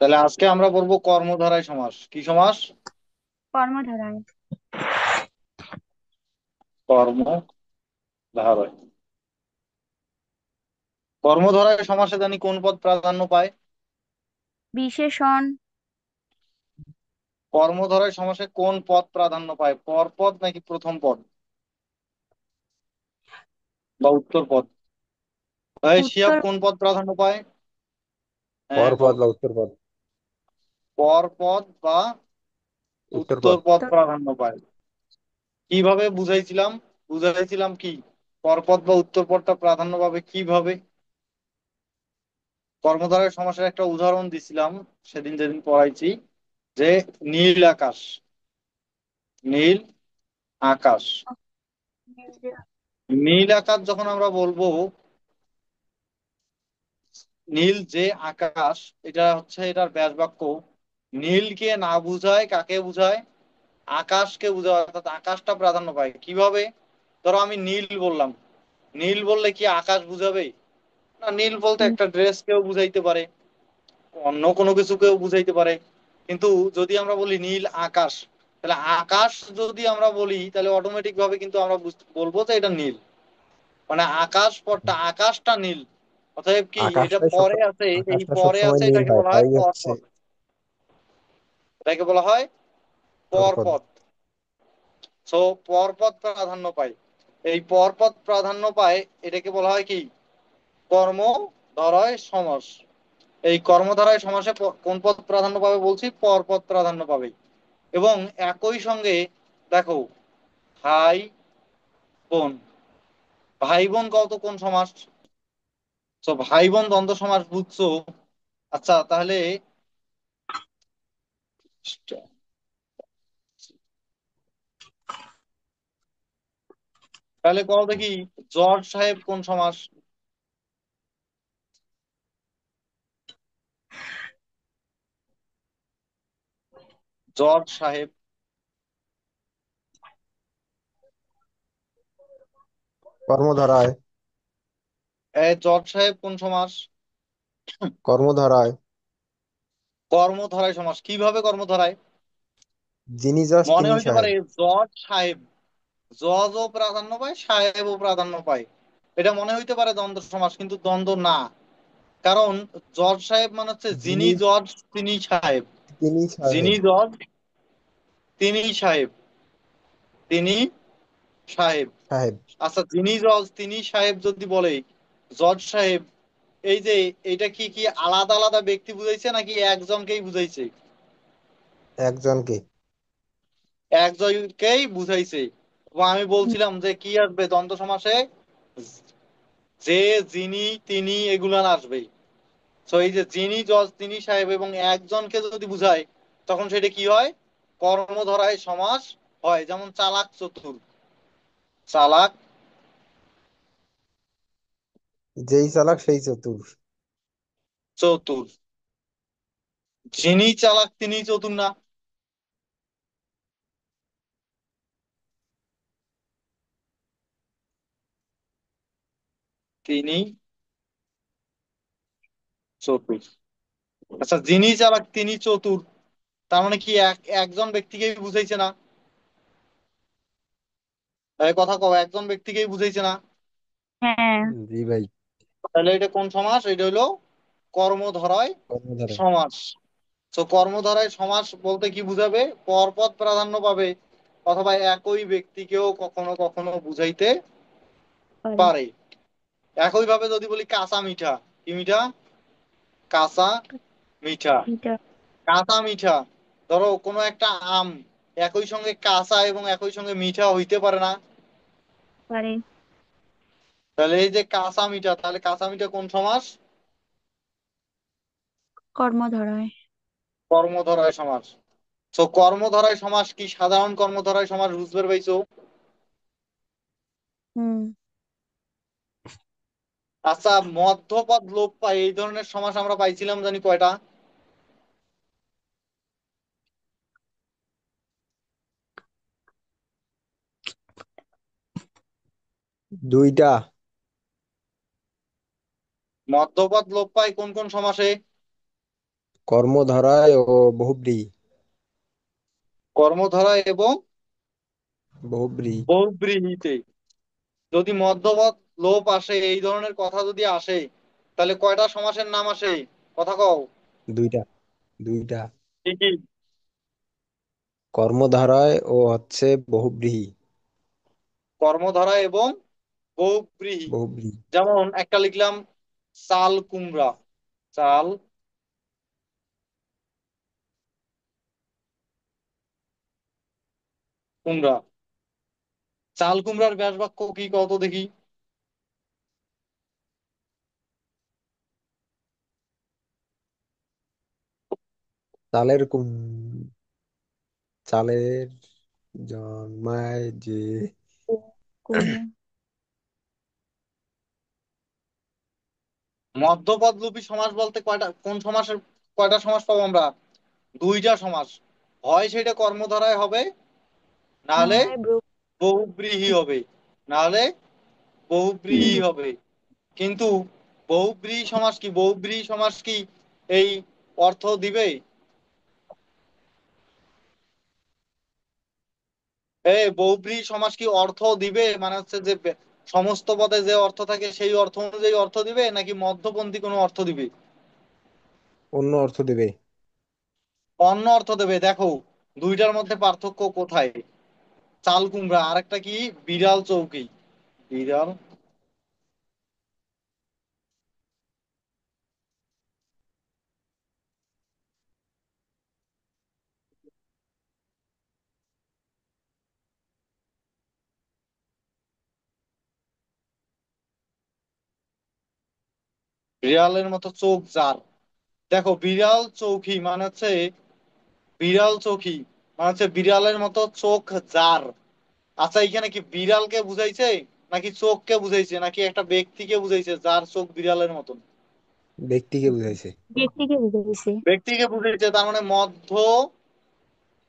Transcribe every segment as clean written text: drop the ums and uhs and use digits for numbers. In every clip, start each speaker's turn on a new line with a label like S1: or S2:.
S1: তাহলে আজকে আমরা পড়বো কর্মধারয় সমাস। কি সমাস?
S2: কর্মধারায়।
S1: কর্মধারয়। কর্মধারয় সমাসে জানি কোন পদ প্রাধান্য পায়?
S2: বিশেষণ।
S1: কর্মধারয় সমাসে কোন পদ প্রাধান্য পায়, পর পদ নাকি প্রথম পদ বা উত্তর পদ? শিয়াব
S2: উত্তর।
S1: কোন পদ প্রাধান্য পায়? হ্যাঁ,
S3: পরপদ
S1: বল।
S3: বা উত্তরপদ।
S1: পর পদ বা উত্তর
S3: উত্তরপদ।
S1: পদ প্রাধান্য পায়। কিভাবে বুঝাইছিলাম? বুঝাইছিলাম কি পরপদ বা উত্তর পদটা প্রাধান্য পাবে কিভাবে? কর্মধারয় সমাসের একটা উদাহরণ দিছিলাম সেদিন যেদিন পড়াইছি, যে নীল আকাশ। নীল আকাশ। নীল আকাশ যখন আমরা বলবো, নীল যে আকাশ, এটা হচ্ছে এটার ব্যাস বাক্য। নীলকে না বুঝায় কাকে বুঝায়? আকাশকে বুঝায়, অর্থাৎ আকাশটা প্রাধান্য পায় কিভাবে? ধরো আমি নীল বললাম, নীল বললে কি আকাশ বুঝাবে? না, নীল বলতে
S2: উম,
S1: একটা ড্রেস কেউ বুঝাইতে পারে, অন্য কোনো কিছু কেউ বুঝাইতে পারে। কিন্তু যদি আমরা বলি নীল আকাশ, তাহলে আকাশ যদি আমরা বলি তাহলে অটোমেটিক ভাবে কিন্তু আমরা বলবো যে এটা নীল। মানে আকাশ পথটা, আকাশটা নীল। অতএব কি এটা
S3: আকাশটাই সব
S1: পরে আছে? এই
S3: আকাশটা
S1: পরে
S3: সবসময়
S1: আছে,
S3: নীল
S1: এটাকে
S3: হয়,
S1: বলা হয়
S3: তাই হচ্ছে
S1: পরপদ। এটাকে বলা হয়
S3: পরপদ।
S1: পরপদ। সো পরপদ প্রাধান্য পায়। এই পরপদ প্রাধান্য পায়, এটাকে বলা হয় কি কর্মধারয় সমাস। এই কর্মধারয় সমাসে কোন পদ প্রাধান্য পাবে বলছি? পরপদ প্রাধান্য পাবে। এবং একই সঙ্গে দেখো, ভাই বোন। ভাই বোন কত কোন সমাস? তো ভাই বোন দ্বন্দ্ব সমাস বুঝছো? আচ্ছা তাহলে, তাহলে কও দেখি, জর্জ সাহেব কোন সমাস? জর্জ সাহেব।
S3: কর্মধারায়।
S1: জর্জ সাহেব কোন সমাস?
S3: কর্মধারায়।
S1: কর্মধারায় সমাস। কিভাবে কর্মধারায়?
S3: যিনি জজ
S1: মনে
S3: তিনি
S1: হইতে পারে
S3: সাহেব।
S1: জর্জ সাহেব, জজও প্রাধান্য পায় সাহেবও প্রাধান্য পায়, এটা মনে হইতে পারে দ্বন্দ্ব সমাস, কিন্তু দ্বন্দ্ব না। কারণ জজ সাহেব মানে হচ্ছে যিনি
S3: যিনি
S1: জজ তিনি সাহেব।
S3: তিনি
S1: যিনি
S3: সাহেব।
S1: জজ তিনি সাহেব। তিনি সাহেব।
S3: সাহেব।
S1: আচ্ছা, যিনি জজ তিনি সাহেব যদি বলে জজ সাহেব, এই যে এটা কি কি আলাদা আলাদা ব্যক্তি বুঝাইছে নাকি একজনকেই বুঝাইছে?
S3: একজনকে।
S1: একজনকেই বুঝাইছে। এবং আমি বলছিলাম যে কি আসবে দ্বন্দ্ব সমাসে? যে, যিনি, তিনি, এগুলো আসবে। তো এই যে যিনি জজ তিনি সাহেব এবং একজনকে যদি বুঝায়, তখন সেটা কি হয়? কর্মধারয় সমাস হয়। যেমন চালাক চতুর। চালাক
S3: যেই চালাক সেই চতুর।
S1: চতুর। যিনি চালাক তিনি চতুর না? তিনি চতুর। আচ্ছা, যিনি চালাক তিনি চতুর, তার মানে কি একজন ব্যক্তিকেই বুঝাইছে না? এই কথা কও, একজন ব্যক্তিকেই বুঝাইছে না?
S2: হ্যাঁ।
S3: জি ভাই।
S1: তাহলে এটা কোন সমাস? এটা হলো কর্মধারয়
S3: কর্মধারায়।
S1: সমাস। তো কর্মধারয় সমাস বলতে কি বুঝাবে? পরপদ প্রাধান্য পাবে, অথবা একই ব্যক্তিকেও কখনো কখনো বুঝাইতে
S2: পারে।
S1: পারে। একই ভাবে যদি বলি কাঁচা মিঠা। কি মিঠা? কাঁচা মিঠা।
S2: এটা
S1: কাঁচা মিঠা। ধরো কোনো একটা আম একই সঙ্গে কাঁচা এবং একই সঙ্গে মিঠা হইতে পারে না?
S2: পারে।
S1: তাহলে এই যে কাঁচা মিঠা, তাহলে কাঁচা মিঠা কোন সমাস?
S2: কর্মধারায়।
S1: কর্মধারয় সমাস। তো কর্মধারয় সমাস কি সাধারণ কর্মধারয় সমাস বুঝতে পাইছো?
S2: হুম।
S1: আচ্ছা, মধ্যপদ লোপ পায় এই ধরনের সমাস আমরা পাইছিলাম জানি কয়টা?
S3: দুইটা।
S1: মধ্যপদ লোপ পায় কোন কোন সমাসে?
S3: কর্মধারায় ও বহুব্রীহি।
S1: কর্মধারা এবং
S3: বহুব্রীহি।
S1: বহুব্রীহিতে। যদি মধ্যপদ লোপ আসে, এই ধরনের কথা যদি আসে, তাহলে কয়টা সমাসের নাম আসে? কথা কও।
S3: দুইটা। দুইটা।
S1: কি কি?
S3: কর্মধারায় ও হচ্ছে বহুব্রীহি।
S1: কর্মধারা এবং বহুব্রীহি।
S3: বহুব্রীহি।
S1: যেমন একটা লিখলাম, চাল কুমড়া। চাল কুমড়া। চাল কুমড়ার ব্যাস বাক্য কি কত দেখি?
S3: চালের চালের জন্মায় যে।
S2: কুমড়ো।
S1: মধ্যপদলোপী সমাস বলতে কয়টা, কোন সমাসের কয়টা সমাস পাবো আমরা? দুইটা সমাস। হয় সেটা কর্মধারায় হবে,
S2: না
S1: নাহলে
S2: হয়
S1: বহুব্রীহি হবে। নাহলে বহুব্রীহি হবে। কিন্তু বহুব্রীহি সমাস কি, বহুব্রীহি সমাস কি এই অর্থ দিবে? বহুব্রীহি সমাস কি অর্থ দিবে? মানে হচ্ছে যে সমস্ত পদে যে অর্থ থাকে সেই অর্থ অনুযায়ী অর্থ দিবে, নাকি মধ্যপন্থী কোনো অর্থ দিবে?
S3: অন্য অর্থ দেবে।
S1: অন্য অর্থ দেবে। দেখো দুইটার মধ্যে পার্থক্য কোথায়। চাল কুমড়া, আরেকটা কি, বিড়াল চৌকি। বিড়াল, বিড়ালের মতো চোখ যার। দেখো বিড়াল চৌকি মানে হচ্ছে, বিড়াল চৌকি মানে হচ্ছে বিড়ালের মতো চোখ যার। আচ্ছা, এখানে কি বিড়ালকে বুঝাইছে, নাকি চোখকে বুঝাইছে, নাকি একটা ব্যক্তিকে বুঝাইছে যার চোখ বিড়ালের মতন?
S3: ব্যক্তিকে বুঝাইছে।
S2: ব্যক্তিকে বুঝাইছে।
S1: ব্যক্তিকে বুঝাইছে, তার মানে মধ্য,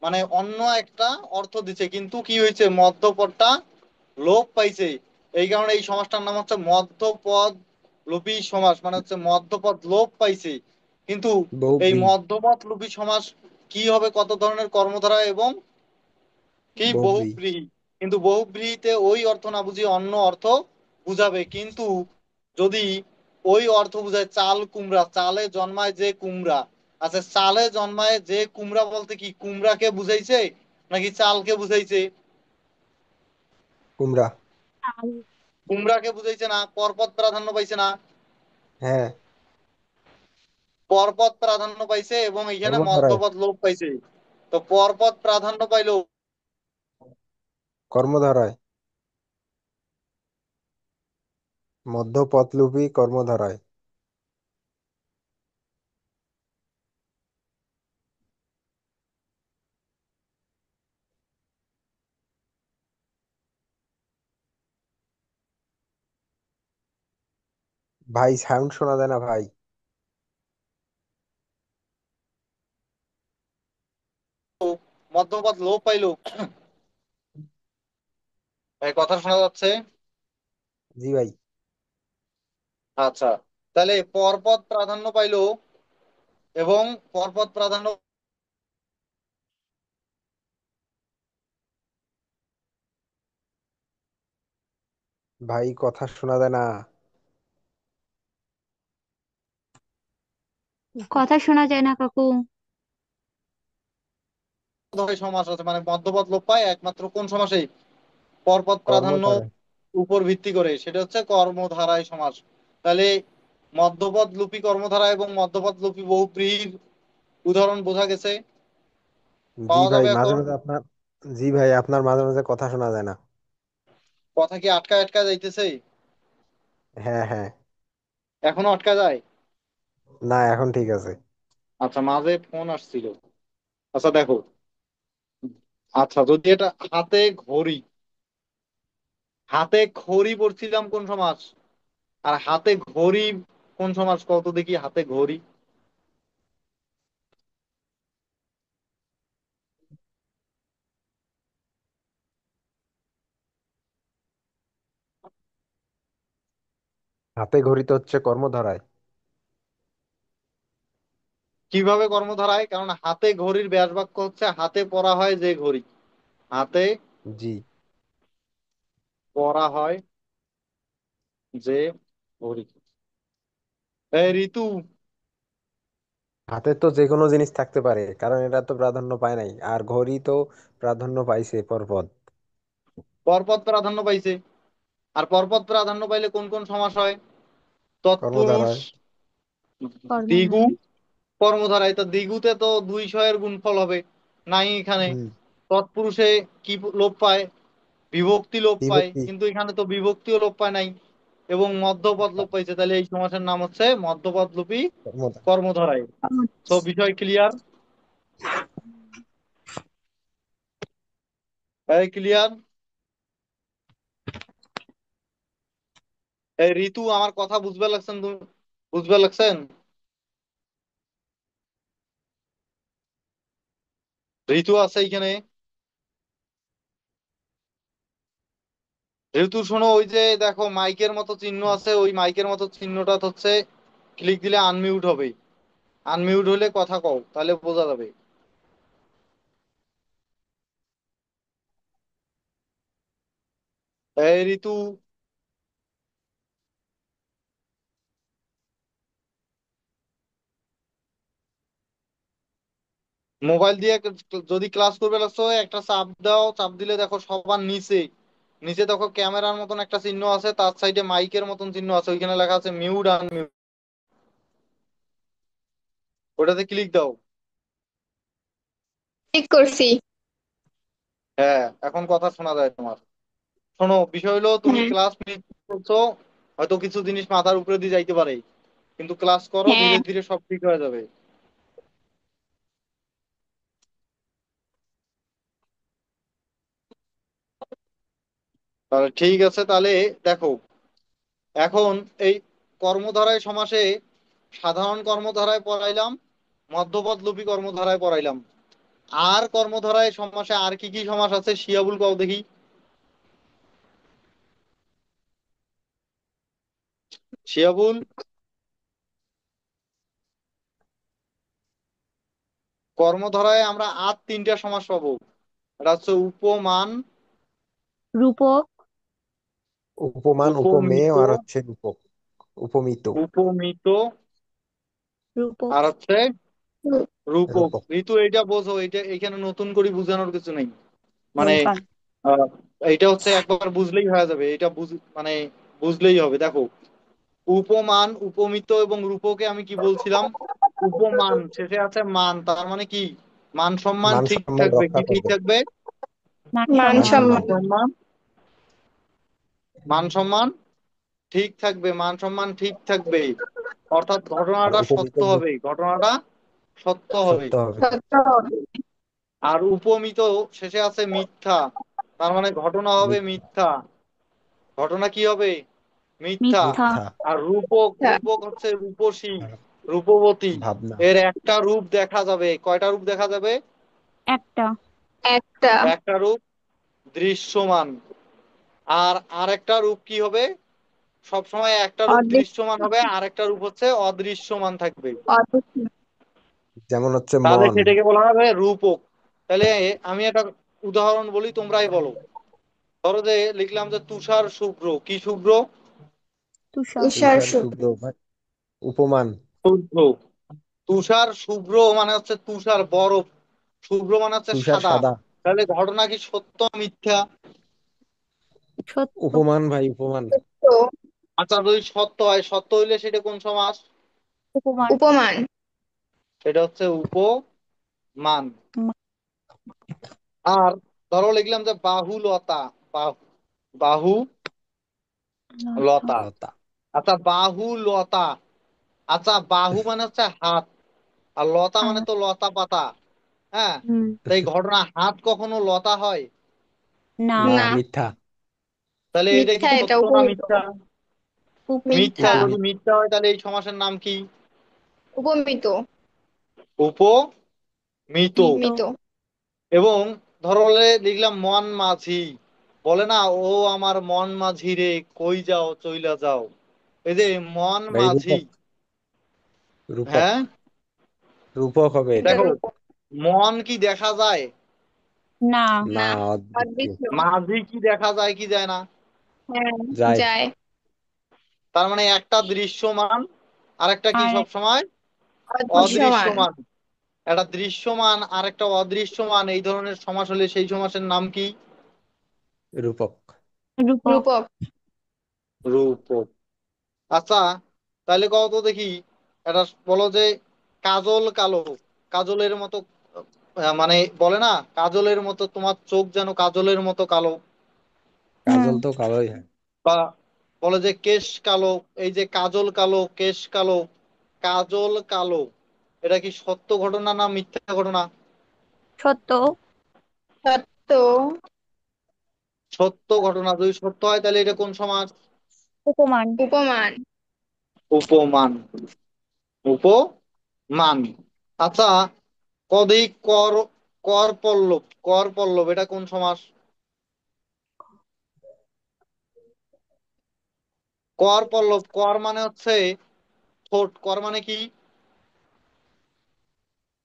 S1: মানে অন্য একটা অর্থ দিচ্ছে, কিন্তু কি হয়েছে, মধ্যপদটা লোপ পাইছে। এই কারণে এই সমাসটার নাম হচ্ছে মধ্যপদ লোপী সমাস, মানে হচ্ছে মধ্যপদ লোপ পাইছে। কিন্তু এই
S3: বহুব্রীহি।
S1: মধ্যপদ লোপী সমাস কি হবে, কত ধরনের কর্মধারা এবং কি,
S3: বহুব্রীহি।
S1: বহুব্রীহি। কিন্তু বহুব্রীহিতে ওই অর্থ না বুঝিয়ে অন্য অর্থ বুঝাবে। কিন্তু যদি ওই অর্থ বুঝায় চাল কুমড়া, চালে জন্মায় যে কুমড়া। আচ্ছা, চালে জন্মায় যে কুমড়া বলতে কি কুমড়াকে বুঝাইছে, নাকি চালকে বুঝাইছে?
S3: কুমড়া।
S2: চাল।
S1: কুমড়াকে বুঝাইছে না, পরপদ প্রাধান্য পাইছে না?
S3: হ্যাঁ।
S1: পরপদ প্রাধান্য পাইছে এবং এখানে
S3: কর্মধারায়।
S1: মধ্যপদ লোপ পাইছে। তো পরপদ প্রাধান্য পাইলো।
S3: কর্মধারায়। মধ্যপদলোপী কর্মধারায়। ভাই সাউন্ড শোনা যায় না ভাই।
S1: মধ্যপদ লোপ পাইলো। ভাই কথা শোনা যাচ্ছে?
S3: জি ভাই।
S1: আচ্ছা, তাহলে পরপদ প্রাধান্য পাইলো এবং পরপদ প্রাধান্য,
S3: ভাই কথা শোনা যায় না।
S2: কথা শোনা যায় না কাকু।
S1: ধরে সমাস আছে, মানে মধ্যপদ লোপ পায় একমাত্র কোন সমাসে, পরপদ প্রাধান্য
S3: কর্মধারায়।
S1: উপর ভিত্তি করে, সেটা হচ্ছে কর্মধারায় সমাস। তাহলে মধ্যপদ লুপি কর্মধারা এবং মধ্যপদ লুপি বহুব্রীহির উদাহরণ বোঝা গেছে,
S3: জি
S1: পাওয়া
S3: ভাই
S1: যাবে
S3: মাঝে
S1: এখন।
S3: মাঝে আপনার। জি ভাই আপনার মাঝে মাঝে কথা শোনা যায় না।
S1: কথা কি আটকা আটকা যাইতেছে?
S3: হ্যাঁ হ্যাঁ।
S1: এখনো আটকা যায়?
S3: না এখন ঠিক আছে।
S1: আচ্ছা, মাঝে ফোন আসছিল। আচ্ছা দেখো, আচ্ছা যদি এটা হাতে ঘড়ি, হাতে খড়ি পড়ছিলাম কোন সমাস, আর হাতে ঘড়ি কোন সমাস, কত দেখি হাতে ঘড়ি।
S3: হাতে ঘড়িতে হচ্ছে কর্মধারায়।
S1: কিভাবে কর্মধারায়? কারণ হাতে ঘড়ির ব্যাস বাক্য হচ্ছে হাতে পরা হয় যে ঘড়ি। হাতে
S3: জি।
S1: পরা হয় যে ঘড়ি। এই ঋতু,
S3: হাতে তো যে কোনো জিনিস থাকতে পারে, কারণ এটা তো প্রাধান্য পায় নাই, আর ঘড়ি তো প্রাধান্য পাইছে পরপদ।
S1: পরপদ প্রাধান্য পাইছে। আর পরপদ প্রাধান্য পাইলে কোন কোন সমাস হয়? তৎপুরুষ,
S3: কর্মধারয়।
S1: দ্বিগু,
S2: কর্মধারয়।
S1: কর্মধারায়। তো দ্বিগুতে তো 200 এর গুণফল হবে, নাই এখানে।
S3: হুম।
S1: তৎপুরুষে কি লোপ পায়? বিভক্তি লোপ পায়,
S3: বিভক্তি।
S1: কিন্তু এখানে তো বিভক্তিও লোপ পায় নাই, এবং মধ্যপদ লোপ পাইছে। তাহলে এই সমাসের নাম হচ্ছে মধ্যপদ লোপী
S3: কর্মধারয়।
S1: কর্মধারায়। তো
S2: কর্ম-
S1: বিষয় ক্লিয়ার? এই ক্লিয়ার? এই ঋতু, আমার কথা বুঝবে লাগছেন তুমি? বুঝবে লাগছেন? ঋতু আছে এখানে? ঋতু শোনো, ওই যে দেখো মাইকের মতো চিহ্ন আছে, ওই মাইকের মতো চিহ্নটা হচ্ছে ক্লিক দিলে আনমিউট হবে। আনমিউট হলে কথা কও, তাহলে বোঝা যাবে। এই ঋতু, মোবাইল দিয়ে যদি ক্লাস করবে লাগছো, একটা চাপ দাও, চাপ দিলে দেখো সবার নিচে, নিচে দেখো ক্যামেরার মতন একটা চিহ্ন আছে, তার সাইডে মাইকের মতন চিহ্ন আছে, ওইখানে লেখা আছে মিউট আনমিউট। ওটাতে ক্লিক দাও।
S4: ঠিক করছি।
S1: হ্যাঁ, এখন কথা শোনা যায় তোমার। শোনো, বিষয় হলো তুমি
S4: হ্যাঁ।
S1: ক্লাস মিস করছো, হয়তো কিছু জিনিস মাথার উপরে দিয়ে যাইতে পারে, কিন্তু ক্লাস করো,
S4: হ্যাঁ।
S1: ধীরে ধীরে সব ঠিক হয়ে যাবে। তাহলে ঠিক আছে, তাহলে দেখো, এখন এই কর্মধারায় সমাসে সাধারণ কর্মধারায় পড়াইলাম, মধ্যপদ লোপী কর্মধারায় পড়াইলাম। আর কর্মধারায় সমাসে আর কি কি সমাস আছে শিয়াবুল কও দেখি। শিয়াবুল, কর্মধারায় আমরা আর তিনটা সমাস পাবো। এটা হচ্ছে উপমান,
S2: রূপক।
S3: উপমান, উপমেয়,
S1: উপমিত,
S3: আর হচ্ছে রূপক, উপমিত,
S1: উপমিত,
S2: রূপক।
S1: আর হচ্ছে রূপক।
S3: রূপক।
S1: ঋতু, এটা বোঝো, এটা এখানে নতুন করে বোঝানোর কিছু নেই। মানে
S2: দরকার।
S1: আহ, এটা হচ্ছে একবার বুঝলেই হয়ে যাবে, এটা মানে বুঝলেই হবে। দেখো, উপমান, উপমিত এবং রূপকে আমি কি বলছিলাম? উপমান শেষে আছে মান, তার মানে কি? মান সম্মান
S3: মান
S1: ঠিক
S3: সম্মান
S1: থাকবে।
S3: রক্ষা
S1: কি ঠিক
S3: করবে।
S1: থাকবে?
S2: মান
S4: মান
S3: মান
S2: সম্মান।
S1: মান
S4: সম্মান।
S3: সম্মান।
S1: সম্মান মান সম্মান ঠিক থাকবে, মান সম্মান ঠিক থাকবে। অর্থাৎ
S3: আর
S1: ঘটনাটা
S3: উপমিত
S1: সত্য হবে, ঘটনাটা সত্য হবে।
S3: সত্য হবে।
S4: সত্য হবে।
S1: আর উপমিত শেষে আছে মিথ্যা, তার মানে ঘটনা হবে মিথ্যা। ঘটনা কি হবে? মিথ্যা।
S2: মিথ্যা।
S3: মিথ্যা।
S1: আর রূপক,
S4: হ্যাঁ।
S1: রূপক হচ্ছে রূপসী, রূপবতী।
S3: ভাবনা।
S1: এর একটা রূপ দেখা যাবে। কয়টা রূপ দেখা যাবে?
S2: একটা।
S4: একটা।
S1: একটা রূপ দৃশ্যমান। আর আরেকটা রূপ কি হবে? সবসময় একটা রূপ
S4: অদৃশ্য।
S1: দৃশ্যমান হবে, আর একটা রূপ হচ্ছে অদৃশ্যমান থাকবে।
S4: অদৃশ্য।
S3: যেমন হচ্ছে
S1: তাহলে
S3: মন।
S1: সেটাকে বলা হবে রূপক। তাহলে আমি একটা উদাহরণ বলি, তোমরাই বলো। ধরো যে লিখলাম যে তুষার শুভ্র। কি শুভ্র?
S2: তুষার।
S4: তুষার
S3: তুষার
S4: সুত।
S3: শুভ্র ভাই, উপমান।
S1: শুভ্র। তুষার শুভ্র মানে হচ্ছে তুষার বরফ, শুভ্র মানে হচ্ছে
S3: তুষার
S1: সাদা।
S3: সাদা।
S1: তাহলে ঘটনা কি সত্য মিথ্যা?
S2: সত্য।
S3: উপমান ভাই, উপমান।
S4: তো
S1: আচ্ছা, যদি সত্য হয়, সত্য হইলে সেটা কোন সমাস?
S2: উপমান।
S4: উপমান।
S1: সেটা হচ্ছে উপমান।
S2: মা-
S1: আর ধরো লিখলাম যে বাহুলতা। বাহু, বাহু
S2: লতা।
S1: লতা।
S3: লতা।
S1: আচ্ছা, বাহুলতা। আচ্ছা, বাহু মানে হচ্ছে হাত, আর লতা মানে
S2: হাত।
S1: তো লতা পাতা। হ্যাঁ,
S2: হুম।
S1: তাই ঘটনা হাত কখনো লতা হয়?
S2: না।
S3: না,
S4: না।
S3: মিথ্যা।
S1: তাহলে এটা কি
S4: মিথ্যা, এটা
S1: সত্য না
S4: উপমিত।
S1: মিথ্যা? মিথ্যা।
S4: মিথ্যা।
S1: যদি মিথ্যা হয় তাহলে এই সমাসের নাম কি?
S4: উপমিত।
S1: উপমিত।
S2: মিত।
S4: মিত।
S1: এবং ধরো লিখলাম মন মাঝি, বলে না, ও আমার মন মাঝি রে, কই যাও চইলা যাও। এই যে মন
S3: ভাই
S1: মাঝি,
S3: রূপক, রূপক।
S1: হ্যাঁ,
S3: রূপক হবে
S4: এটা
S3: এটা।
S1: দেখো,
S4: রূপক।
S1: মন কি দেখা যায়?
S2: না।
S3: না,
S4: না,
S3: অদৃশ্য।
S4: অদৃশ্য।
S1: মাঝি কি দেখা যায় কি যায় না?
S4: হ্যাঁ,
S3: যায়।
S4: যায়।
S1: তার মানে একটা দৃশ্যমান আর একটা কি
S2: আর
S1: সব সময়
S4: অদৃশ্যমান।
S1: অদৃশ্যমান। একটা দৃশ্যমান আর একটা অদৃশ্যমান, এই ধরনের সমাস হলে সেই সমাসের নাম কি?
S3: রূপক।
S2: রূপক।
S4: রূপক।
S1: রূপক। আচ্ছা, তাহলে কও তো দেখি, এটা বলো যে কাজল কালো, কাজলের মতো, মানে বলে না কাজলের মতো তোমার চোখ যেন কাজলের মতো কালো,
S2: হুম।
S3: কাজল তো কালোই হয়।
S1: বা বলে যে কেশ কালো, এই যে কাজল কালো কেশ কালো, কাজল কালো, এটা কি সত্য ঘটনা না মিথ্যা ঘটনা?
S2: সত্য।
S4: সত্য।
S1: সত্য ঘটনা। যদি সত্য হয় তাহলে এটা কোন সমাস?
S2: উপমান।
S4: উপমান।
S1: উপমান। উপমান। আচ্ছা, কদি কর, কর পল্লব, কর পল্লব এটা কোন সমাস? কর পল্লব, কর মানে হচ্ছে ঠোঁট, কর মানে কি?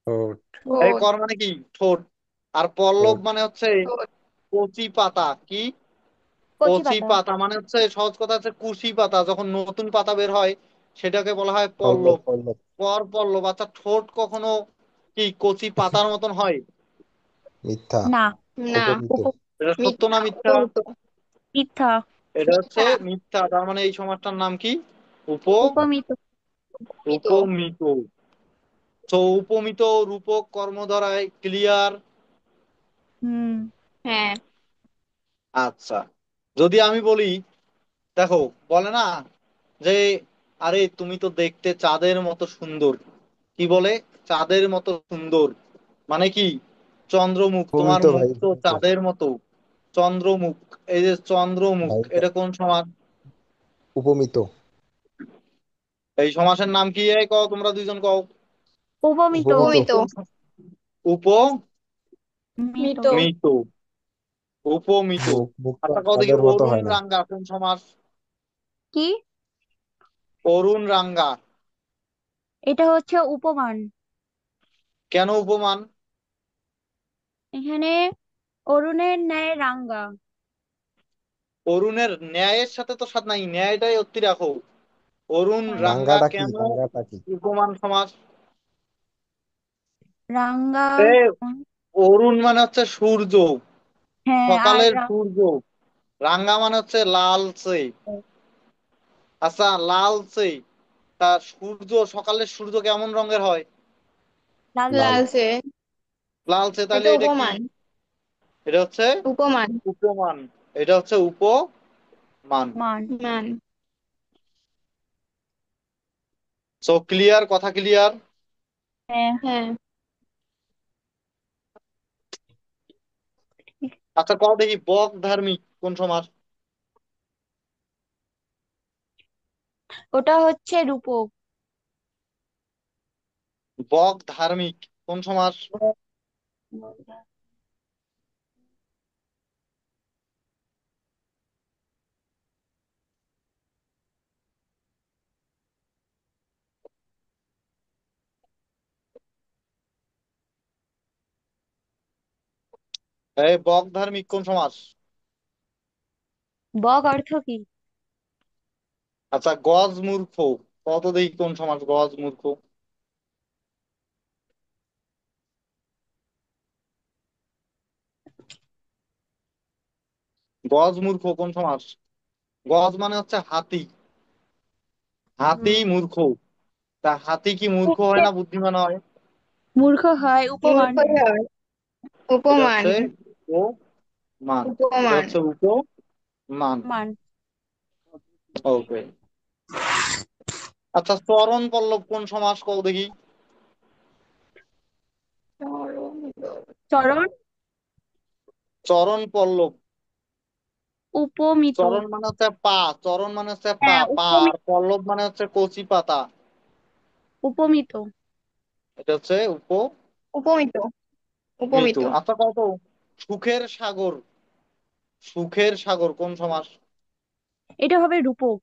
S3: ঠোঁট।
S1: এই
S4: ঠোঁট।
S1: কর মানে কি? ঠোঁট। আর পল্লব
S3: ঠোঁট।
S1: মানে হচ্ছে
S4: ঠোঁট।
S1: কচি পাতা। কি?
S2: কচি
S1: কচি
S2: পাতা।
S1: পাতা মানে হচ্ছে, সহজ কথা হচ্ছে কুশি পাতা, যখন নতুন পাতা বের হয় সেটাকে বলা হয়
S3: পল্লব
S1: পল্লব।
S3: পল্লব।
S1: কর পল্লব। আচ্ছা, ঠোঁট কখনো কি কচি পাতার মতন হয়?
S3: মিথ্যা।
S2: না।
S4: না,
S3: উপমিত।
S2: উপ
S1: এটা সত্য না
S4: মিথ্যা।
S1: মিথ্যা?
S4: উপমিত।
S2: মিথ্যা।
S1: এটা হচ্ছে
S4: মিথ্যা।
S1: মিথ্যা। তার মানে এই সমাজটার নাম কি? উপ
S2: উপমিত।
S4: উপমিত।
S1: উপমিত। তো উপমিত রূপক কর্মধারায় ক্লিয়ার।
S2: হুম।
S4: হ্যাঁ।
S1: আচ্ছা, যদি আমি বলি, দেখো, বলে না যে আরে তুমি তো দেখতে চাঁদের মতো সুন্দর, কি বলে? চাঁদের মতো সুন্দর, মানে কি? চন্দ্রমুখ, তোমার
S3: উপমিত
S1: মুখ
S3: ভাই,
S1: তো
S3: উপমিত।
S1: চাঁদের মতো। চন্দ্রমুখ, এই যে চন্দ্রমুখ,
S3: ভাই
S1: এটা কোন সমাস?
S3: উপমিত।
S1: এই সমাসের নাম কি? এই কও, তোমরা দুইজন কও।
S2: উপমিত।
S3: উপমিত।
S4: উপমিত।
S1: কোন উপমিত।
S2: মিত।
S4: মিত।
S1: উপমিত।
S3: মুখ তো
S1: আচ্ছা, কও দেখি,
S3: চাঁদের মতো
S1: অরুণ
S3: হয় না।
S1: রাঙ্গা কোন সমাস?
S2: কি?
S1: অরুণ রাঙ্গা।
S2: এটা হচ্ছে উপমান।
S1: কেন উপমান?
S2: এখানে অরুণের ন্যায় রাঙ্গা।
S1: অরুণের ন্যায়ের সাথে তো সাথ নাই, ন্যায়টাই অত্তি রাখো। অরুণ রাঙ্গা
S3: রাঙ্গাটা কি?
S1: কেন
S3: রাঙ্গাটা কি?
S1: উপমান সমাস?
S2: রাঙ্গা।
S1: এ, অরুণ মানে হচ্ছে সূর্য,
S2: হ্যাঁ, আর
S1: সকালের সূর্য। রাঙ্গা মানে হচ্ছে লালচে। আচ্ছা, লালচে। তা সূর্য, সকালের সূর্য কেমন রঙের হয়?
S2: লালচে।
S3: লাল।
S4: লালচে।
S1: লালচে। তাহলে
S4: এটা
S1: এটা কি?
S4: উপমান।
S1: এটা হচ্ছে
S4: উপমান।
S1: উপমান। এটা হচ্ছে উপমান।
S2: মান।
S4: মান।
S1: সো ক্লিয়ার, কথা ক্লিয়ার।
S2: হ্যাঁ।
S4: হ্যাঁ।
S1: আচ্ছা, কও দেখি, বক ধার্মিক কোন সমাস?
S2: ওটা হচ্ছে রূপক।
S1: বক ধার্মিক কোন সমাস? এই বক ধার্মিক কোন সমাস?
S2: বক অর্থ কি?
S1: আচ্ছা, গজ মূর্খ, কত দেখি কোন সমাস গজ মূর্খ? গজ মূর্খ কোন সমাস? গজ মানে হচ্ছে হাতি, হাতি
S2: হুম।
S1: মূর্খ। তা হাতি কি মূর্খ হয় না বুদ্ধিমান হয়?
S2: মূর্খ হয় উপমান।
S4: মূর্খই হয়।
S1: এটা
S4: উপমান।
S1: হচ্ছে উপমান। এটা
S4: উপমান।
S1: হচ্ছে উপমান।
S2: মান।
S1: ওকে। আচ্ছা, চরণ পল্লব কোন সমাস কও দেখি?
S2: চরণ।
S1: চরণ পল্লব।
S2: উপমিত।
S1: চরণ মানে হচ্ছে পা, চরণ মানে হচ্ছে পা,
S2: হ্যাঁ,
S1: পা। আর পল্লব মানে হচ্ছে কচি পাতা।
S2: উপমিত।
S1: এটা হচ্ছে
S4: উপমিত।
S1: উপমিত।
S4: উপমিত।
S1: আচ্ছা, কত সুখের সাগর, সুখের সাগর কোন সমাস?
S2: এটা হবে রূপক।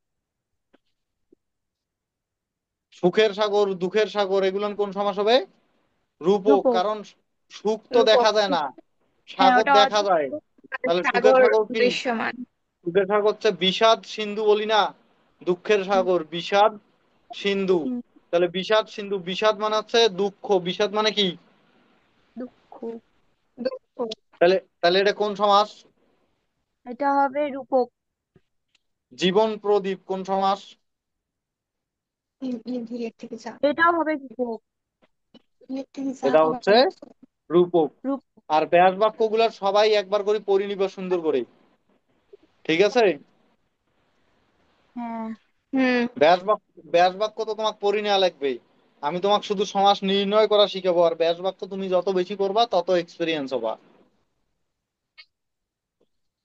S1: সুখের সাগর, দুঃখের সাগর, এগুলো কোন সমাস হবে? রূপক,
S2: রূপক।
S1: কারণ সুখ তো দেখা
S4: রূপক।
S1: যায় না,
S2: হ্যাঁ,
S1: সাগর
S2: ওটা
S1: দেখা যায়।
S2: অদৃশ্য।
S4: আর
S1: তাহলে সুখের
S4: সাগর
S1: সাগর কি?
S4: দৃশ্যমান।
S1: সুখের সাগর হচ্ছে বিষাদ সিন্ধু বলি না, দুঃখের সাগর বিষাদ সিন্ধু।
S2: হুম,
S1: তাহলে বিষাদ সিন্ধু, বিষাদ মানে হচ্ছে দুঃখ, বিষাদ মানে কি?
S2: দুঃখ।
S4: দুঃখ।
S1: তাহলে তাহলে এটা কোন সমাস?
S2: এটা হবে রূপক।
S1: জীবন প্রদীপ কোন সমাস?
S4: ধীরের থেকে যা,
S2: এটাও হবে রূপক।
S4: ধীরের থেকে যা
S1: এটা
S4: তোমার
S1: হচ্ছে রূপক।
S2: রূপ।
S1: আর ব্যাস বাক্যগুলার সবাই একবার করে পড়ে নিবা সুন্দর করে, ঠিক আছে?
S2: হ্যাঁ।
S4: হুম।
S1: ব্যাস বাক্য, ব্যাস বাক্য তো তোমাকে পড়ে নেওয়া লাগবে। আমি তোমাকে শুধু সমাস নির্ণয় করা শিখাবো, আর ব্যাস বাক্য তুমি যত বেশি করবা তত এক্সপিরিয়েন্স হবা।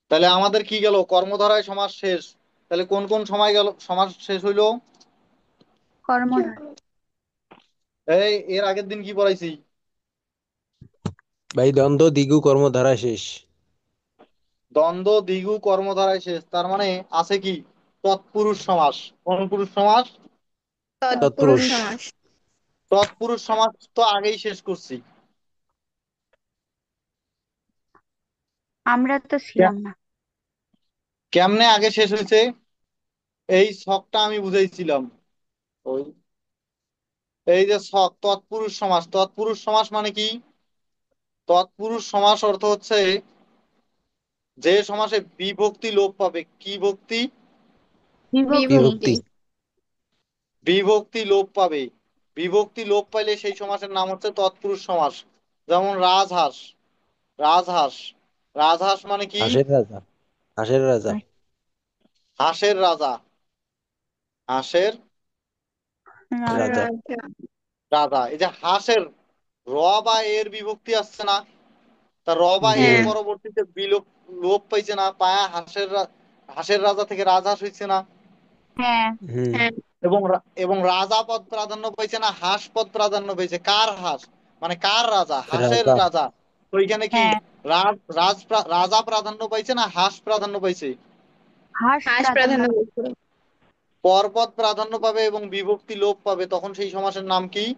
S1: তাহলে আমাদের কি গেল? কর্মধারায় সমাস শেষ। তাহলে কোন কোন সময় গেল সমাস শেষ হইলো?
S2: কর্মধার।
S1: এই এর আগের দিন কি পড়াইছি?
S3: ভাই দ্বন্দ্ব দ্বিগু কর্মধারা শেষ।
S1: দ্বন্দ্ব দ্বিগু কর্মধারায় শেষ, তার মানে আছে কি? তৎপুরুষ সমাস। কোন পুরুষ সমাস?
S4: তৎপুরুষ
S3: তৎপুরুষ।
S4: সমাস।
S1: তৎপুরুষ সমাস তো আগেই শেষ করছি।
S2: আমরা তো
S1: কে-
S2: ছিলাম না।
S1: কেমনে আগে শেষ হয়েছে? এই ছকটা আমি বুঝাইছিলাম। ওই এই যে ছক, তৎপুরুষ সমাস। তৎপুরুষ সমাস মানে কি? তৎপুরুষ সমাস অর্থ হচ্ছে যে সমাসে বিভক্তি লোপ পাবে। কি ভক্তি?
S2: বিভক্তি।
S4: বিভক্তি।
S3: বিভক্তি।
S1: বিভক্তি লোপ পাবে। বিভক্তি লোপ পাইলে সেই সমাসের নাম হচ্ছে তৎপুরুষ সমাস। যেমন রাজহাঁস। রাজহাঁস, রাজহাঁস মানে কি?
S3: হাঁসের রাজা। হাঁসের রাজা।
S1: হাঁসের রাজা। হাঁসের
S2: রাজা।
S3: রাজা।
S4: রাজা।
S1: রাজা। এই যে হাঁসের র বা এর বিভক্তি আসছে না, তা র বা
S3: জি
S1: এর
S3: ভাই।
S4: হ্যাঁ।
S1: পরবর্তীতে বিলোপ, লোপ পাইছে না, পায়া হাঁসের রাজা থেকে রাজহাঁস হইছে না।
S2: হ্যাঁ।
S3: হুম।
S4: হ্যাঁ।
S1: এবং রাজা পদ প্রাধান্য পাইছে না, হাঁস পদ প্রাধান্য পাইছে। কার হাঁস? মানে কার রাজা? হাঁসের
S3: রাজা।
S1: রাজা। তো এখানে কি
S2: হ্যাঁ,
S1: রাজা প্রাধান্য পাইছে না হাঁস প্রাধান্য পাইছে?
S2: হাঁস
S4: হাঁস
S2: প্রাধান্য।
S4: প্রাধান্য বলছিল।
S1: পরপদ প্রাধান্য পাবে এবং বিভক্তি লোপ পাবে, তখন সেই সমাসের নাম কি?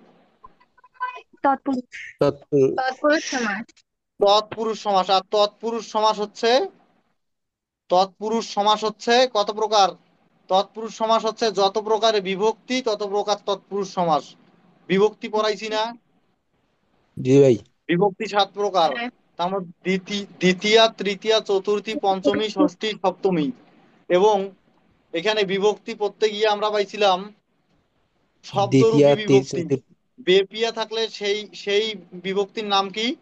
S2: তৎপুরুষ।
S3: তৎপুরুষ।
S4: তৎপুরুষ সমাস।
S1: তৎপুরুষ সমাস। আর তৎপুরুষ সমাস হচ্ছে, তৎপুরুষ সমাস হচ্ছে কত প্রকার? তৎপুরুষ সমাস হচ্ছে যত প্রকারে বিভক্তি তত প্রকার তৎপুরুষ সমাস। বিভক্তি পড়াইছি না?
S3: জি ভাই।
S1: বিভক্তি 7 প্রকার।
S4: হ্যাঁ।
S1: তার মধ্যে দ্বিতীয়া, তৃতীয়া, চতুর্থী, পঞ্চমী, ষষ্ঠী, সপ্তমী। এবং এখানে বিভক্তি পড়তে গিয়ে আমরা পাইছিলাম
S3: দ্বিতীয়া
S1: শব্দরূপী বিভক্তি।
S3: চতুর্থী।
S1: বেপিয়া থাকলে সেই সেই বিভক্তির নাম কি?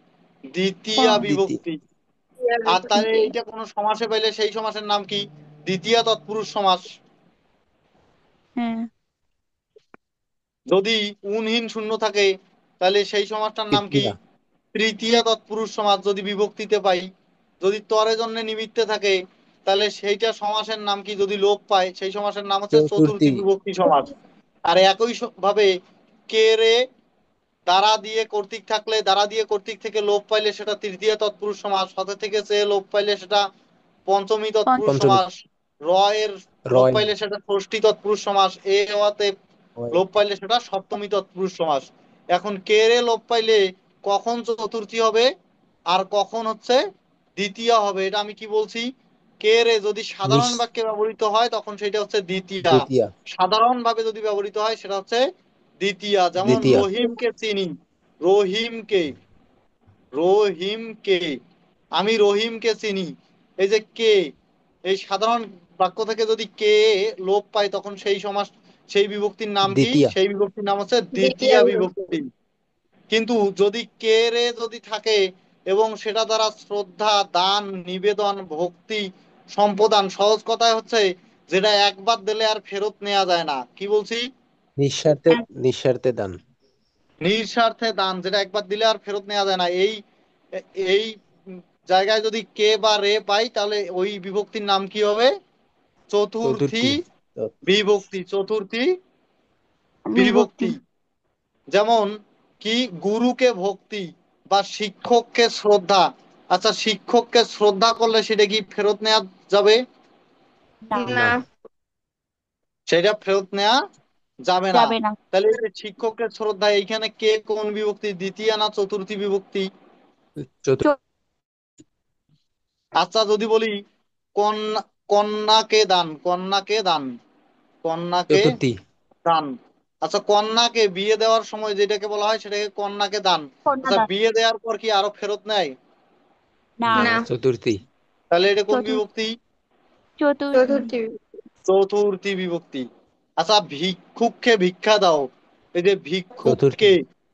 S1: দ্বিতীয়া
S3: দ্বিতীয়।
S1: বিভক্তি। আর তাহলে
S4: বিভক্তি।
S1: এইটা কোনো সমাসে পাইলে সেই সমাসের নাম কি? দ্বিতীয়া তৎপুরুষ সমাস।
S2: হ্যাঁ।
S1: যদি উনহীন শূন্য থাকে তাহলে সেই সমাসটার নাম কি?
S3: তৃতীয়া।
S1: তৃতীয়া তৎপুরুষ সমাস যদি বিভক্তিতে পাই। যদি তরে জন্য নিমিত্তে থাকে তাহলে সেইটা সমাসের নাম কি? যদি লোপ পায় সেই সমাসের নাম হচ্ছে চতুর্থী
S3: চতুর্থী।
S1: বিভক্তি সমাস। আর একই ভাবে কে রে দ্বারা দিয়ে কর্তৃক থাকলে, দ্বারা দিয়ে কর্তৃক থেকে লোপ পাইলে সেটা তৃতীয় তৎপুরুষ সমাস। হতে থেকে সে লোপ পাইলে সেটা পঞ্চমী তৎপুরুষ
S3: পঞ্চমী।
S1: সমাস। র এর লোপ
S3: রয়।
S1: পাইলে সেটা ষষ্ঠী তৎপুরুষ সমাস। এ হওয়াতে
S3: হয়।
S1: লোপ পাইলে সেটা সপ্তমী তৎপুরুষ সমাস। এখন কে রে লোপ পাইলে কখন চতুর্থী হবে আর কখন হচ্ছে দ্বিতীয় হবে, এটা আমি কি বলছি? কে রে যদি
S3: নিস।
S1: সাধারণ বাক্যে ব্যবহৃত হয় তখন সেটা হচ্ছে দ্বিতীয়া।
S3: দ্বিতীয়া।
S1: সাধারণ ভাবে যদি ব্যবহৃত হয় সেটা হচ্ছে দ্বিতীয়া। যেমন
S3: দ্বিতীয়া।
S1: রহিমকে চিনি। রহিমকে, রহিমকে, আমি রহিমকে চিনি। এই যে কে, এই সাধারণ বাক্য থেকে যদি কে লোপ পায় তখন সেই সমাস, সেই বিভক্তির নাম কি?
S3: দ্বিতীয়া।
S1: সেই বিভক্তির নাম হচ্ছে
S4: দ্বিতীয়
S1: দ্বিতীয়া
S4: বিভক্তি।
S1: বিভক্তি। কিন্তু যদি কে রে যদি থাকে এবং সেটা দ্বারা শ্রদ্ধা, দান, নিবেদন, ভক্তি, সম্পদান, সহজ কথায় হচ্ছে যেটা একবার দিলে আর ফেরত নেওয়া যায় না। কি বলছি?
S3: নিঃস্বার্থে। নিঃস্বার্থে দান।
S1: নিঃস্বার্থে দান, যেটা একবার দিলে আর ফেরত নেওয়া যায় না। এই এই জায়গায় যদি কে বা রে পাই তাহলে ওই বিভক্তির নাম কি হবে? চতুর্থী
S3: চতুর্থী।
S1: বিভক্তি। চতুর্থী
S2: বিভক্তি।
S1: বিভক্তি। যেমন কি? গুরুকে ভক্তি বা শিক্ষককে শ্রদ্ধা। আচ্ছা, শিক্ষককে শ্রদ্ধা করলে সেটা কি ফেরত নেওয়া যাবে?
S2: না।
S3: না।
S4: না।
S1: সেটা ফেরত নেওয়া যাবে না।
S2: যাবে না।
S1: তাহলে এই যে শিক্ষকের শ্রদ্ধা, এইখানে কে কোন বিভক্তি, দ্বিতীয় না চতুর্থী বিভক্তি?
S3: চতুর্থী।
S1: আচ্ছা যদি বলি কন্যা, কন্যাকে দান, কন্যাকে দান, কন্যাকে দান। আচ্ছা কন্যাকে বিয়ে দেওয়ার সময় যেটাকে বলা হয় সেটাকে কন্যাকে দান। আচ্ছা
S2: কন্যাদান।
S1: বিয়ে দেওয়ার পর কি আরো ফেরত নেয়?
S2: না।
S3: না,
S4: না।
S3: চতুর্থী।
S1: তাহলে এটা কোন
S2: চতুর্থী।
S1: বিভক্তি?
S2: চতুর্থী।
S4: চতুর্থী।
S1: চতুর্থী বিভক্তি। আচ্ছা ভিক্ষুককে ভিক্ষা দাও, এই যে
S3: চতুর্থী।
S1: ভিক্ষুককে,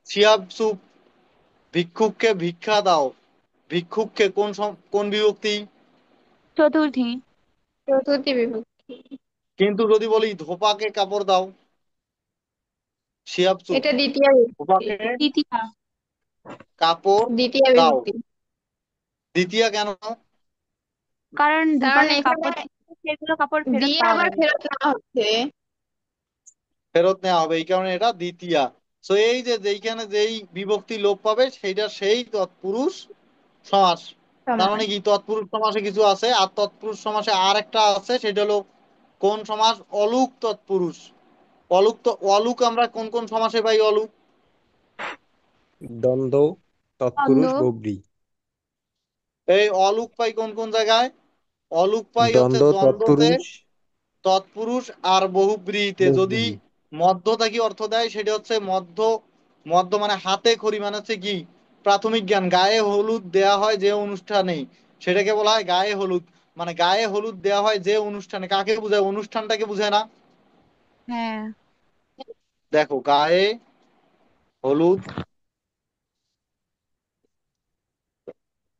S1: সিয়াবসু, ভিক্ষুককে ভিক্ষা দাও, ভিক্ষুককে কোন বিভক্তি?
S2: চতুর্থী।
S4: চতুর্থী বিভক্তি।
S1: কিন্তু যদি বলি ধোপাকে কাপড় দাও, সিয়াবসু,
S4: এটা দ্বিতীয় বিভক্তি।
S1: ধোপাকে
S2: তৃতীয়া।
S1: কাপড়
S4: দ্বিতীয়
S1: দাও,
S4: বিভক্তি।
S1: দ্বিতীয়া কেন?
S2: কারণ
S4: কারণ
S2: ধূপাকে
S4: এখানে
S2: কাপড় দিচ্ছে, সেগুলো কাপড় ফেরত
S4: দিয়ে
S2: পাওয়া
S4: আবার
S2: যাবে।
S4: ফেরত নেওয়া হচ্ছে।
S1: ফেরত নেওয়া হবে, এই কারণে এটা দ্বিতীয়া। তো এই যে যেইখানে যেই বিভক্তি লোপ পাবে সেইটা সেই তৎপুরুষ সমাস। তার
S4: সমাস।
S1: মানে কি তৎপুরুষ সমাসে কিছু আছে, আর তৎপুরুষ সমাসে আর একটা আছে, সেটা হলো কোন সমাস? অলুক তৎপুরুষ। অলুক আমরা কোন কোন সমাসে পাই অলুক?
S3: দ্বন্দ্ব,
S2: দ্বন্দ্ব।
S3: তৎপুরুষ, বহুব্রী।
S1: এই অলুক পাই কোন কোন জায়গায়? অলুক পাই হচ্ছে
S3: দ্বন্দ্ব,
S1: দ্বন্দ্বতে,
S3: তৎপুরুষ,
S1: তৎপুরুষ আর বহুব্রীহিতে। যদি
S3: বহুব্রী।
S1: মধ্যতা কি অর্থ দেয়, সেটা হচ্ছে মধ্য। মধ্য মানে হাতে খড়ি, মানে হচ্ছে কি প্রাথমিক জ্ঞান। গায়ে হলুদ দেয়া হয় যে অনুষ্ঠানে, সেটাকে বলা হয় গায়ে হলুদ। মানে গায়ে হলুদ দেয়া হয় যে অনুষ্ঠানে, কাকে বোঝায়? অনুষ্ঠানটাকে বোঝায় না?
S2: হ্যাঁ।
S1: দেখো গায়ে হলুদ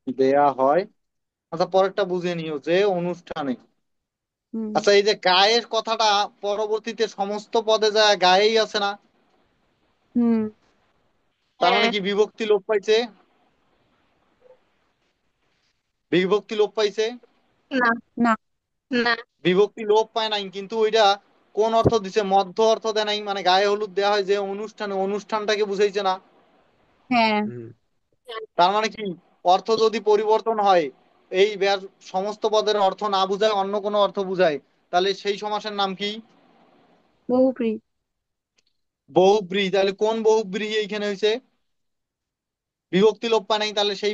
S1: দেয়া হয়। আচ্ছা পরেরটা বুঝে নিও, যে অনুষ্ঠানে।
S2: হুম।
S1: আচ্ছা এই যে গায়ের কথাটা পরবর্তীতে সমস্ত পদে যায় গায়েই আছে না?
S2: হুম।
S1: তার মানে
S4: হ্যাঁ।
S1: কি বিভক্তি লোপ পাইছে? বিভক্তি লোপ পাইছে?
S4: না।
S2: না।
S4: না।
S1: বিভক্তি লোপ পায় নাই, কিন্তু ওইটা কোন অর্থ দিছে? মধ্য অর্থ দেয় নাই। মানে গায়ে হলুদ দেওয়া হয় যে অনুষ্ঠানে, অনুষ্ঠানটাকে বুঝাইছে না?
S2: হ্যাঁ।
S3: হুম।
S1: তার মানে কি অর্থ যদি পরিবর্তন হয়, এই সমস্ত পদের অর্থ না বুঝায় অন্য কোনো অর্থ বুঝায়, তাহলে সেই সমাসের নাম কি?
S2: বহুব্রী।
S1: বহুব্রীহি। তাহলে কোন বহুব্রীহি এইখানে হয়েছে? বিভক্তি লোপ পায় নাই, তাহলে সেই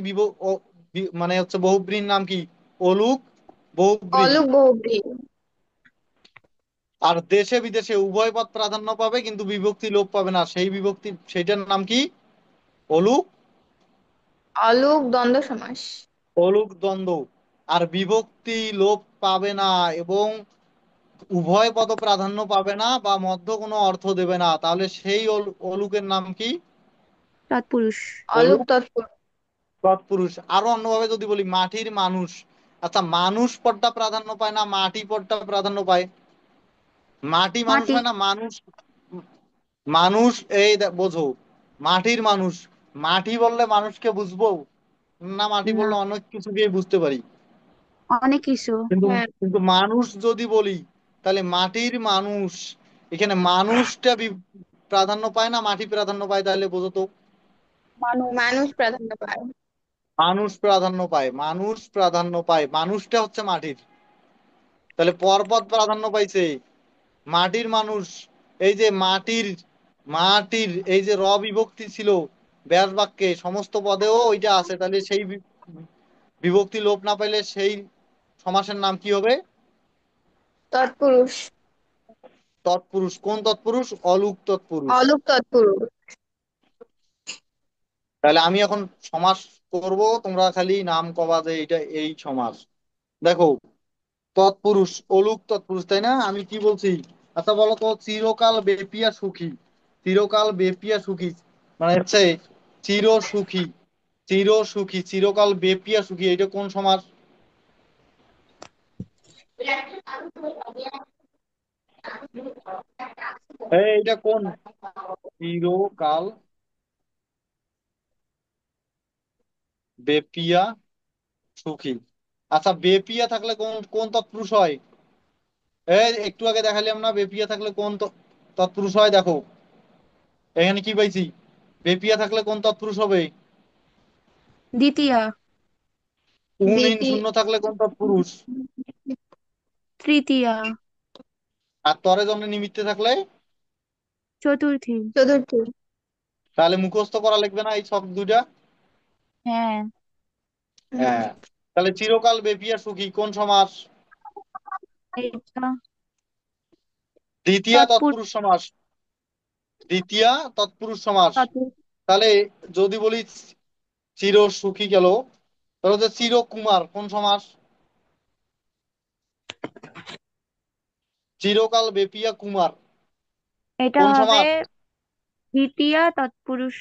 S1: মানে হচ্ছে বহুব্রীহির নাম কি? অলুক বহুব্রীহি।
S4: অলুক বহুব্রী।
S1: আর দেশে বিদেশে উভয় পদ প্রাধান্য পাবে, কিন্তু বিভক্তি লোপ পাবে না, সেই বিভক্তি সেইটার নাম কি? অলুক,
S4: অলুক দ্বন্দ্ব সমাস।
S1: অলুক দ্বন্দ্ব। আর বিভক্তি লোপ পাবে না এবং উভয় পদ প্রাধান্য পাবে না বা মধ্য কোনো অর্থ দেবে না, তাহলে সেই অলুকের নাম কি?
S2: তৎপুরুষ।
S4: অলুক
S1: অলুক
S4: তৎপুরুষ।
S1: তৎপুরুষ। আরো অন্যভাবে যদি বলি মাটির মানুষ। আচ্ছা মানুষ পদটা প্রাধান্য পায় না মাটি পদটা প্রাধান্য পায়? মাটি মানুষ
S2: মাটি।
S1: হয় না মানুষ? মানুষ এই বোঝো, মাটির মানুষ। মাটি বললে মানুষকে বুঝবো না, মাটি
S2: না,
S1: বললে অনেক কিছু দিয়ে বুঝতে পারি।
S2: অনেক কিছু।
S1: কিন্তু
S4: হ্যাঁ।
S1: কিন্তু মানুষ যদি বলি, তাহলে মাটির মানুষ, এখানে মানুষটা প্রাধান্য পায় না মাটি প্রাধান্য পায়? তাহলে বোঝো তো।
S2: মানুষ।
S4: মানুষ প্রাধান্য পায়।
S1: মানুষ প্রাধান্য পায়, মানুষ প্রাধান্য পায়, মানুষটা হচ্ছে মাটির। তাহলে পরপদ প্রাধান্য পাইছে মাটির মানুষ। এই যে মাটির, মাটির এই যে বিভক্তি ছিল ব্যাস বাক্যে, সমস্ত পদেও ওইটা আছে, তাহলে সেই বিভক্তি লোপ না পাইলে সেই সমাসের নাম কি হবে?
S4: তৎপুরুষ।
S1: তৎপুরুষ। কোন তৎপুরুষ? অলুক তৎপুরুষ।
S4: অলুক তৎপুরুষ।
S1: তাহলে আমি এখন সমাস করব, তোমরা খালি নাম কবা যে এটা এই সমাস। দেখো তৎপুরুষ, অলুক তৎপুরুষ, তাই না? আমি কি বলছি? আচ্ছা বলো তো, চিরকাল বেপিয়া সুখী, চিরকাল বেপিয়া সুখী মানে হচ্ছে চির সুখী, চির সুখী, চিরকাল বেপিয়া সুখী, এটা কোন সমাস? এইটা কোন? চিরকাল বেপিয়া সুখী। আচ্ছা বেপিয়া থাকলে কোন কোন তৎপুরুষ হয়? এই একটু আগে দেখালাম না, বেপিয়া থাকলে কোন তৎপুরুষ হয়? দেখো এখানে কি পাইছি, বেপিয়া থাকলে কোন তৎপুরুষ হবে?
S2: দ্বিতীয়া।
S1: পুনহীন
S4: দ্বিতীয়।
S1: শূন্য থাকলে কোন তৎপুরুষ?
S2: তৃতীয়া।
S1: আর তরে জন্য নিমিত্তে থাকলে?
S2: চতুর্থী।
S4: চতুর্থী।
S1: তাহলে মুখস্থ করা লাগবে না এই সব দুইটা।
S2: হ্যাঁ।
S1: হ্যাঁ, তাহলে চিরকাল ব্যাপী আর সুখী কোন সমাস?
S2: এটা
S1: দ্বিতীয়া
S2: তৎপুরুষ।
S1: তৎপুরুষ সমাস। দ্বিতীয়া তৎপুরুষ সমাস। তাহলে যদি বলি চির সুখী গেল, তাহলে হচ্ছে চিরকুমার কোন সমাস? চিরকাল বেপিয়া কুমার
S2: এটা
S1: কোন
S2: হবে
S1: সমাস?
S2: দ্বিতীয়া তৎপুরুষ।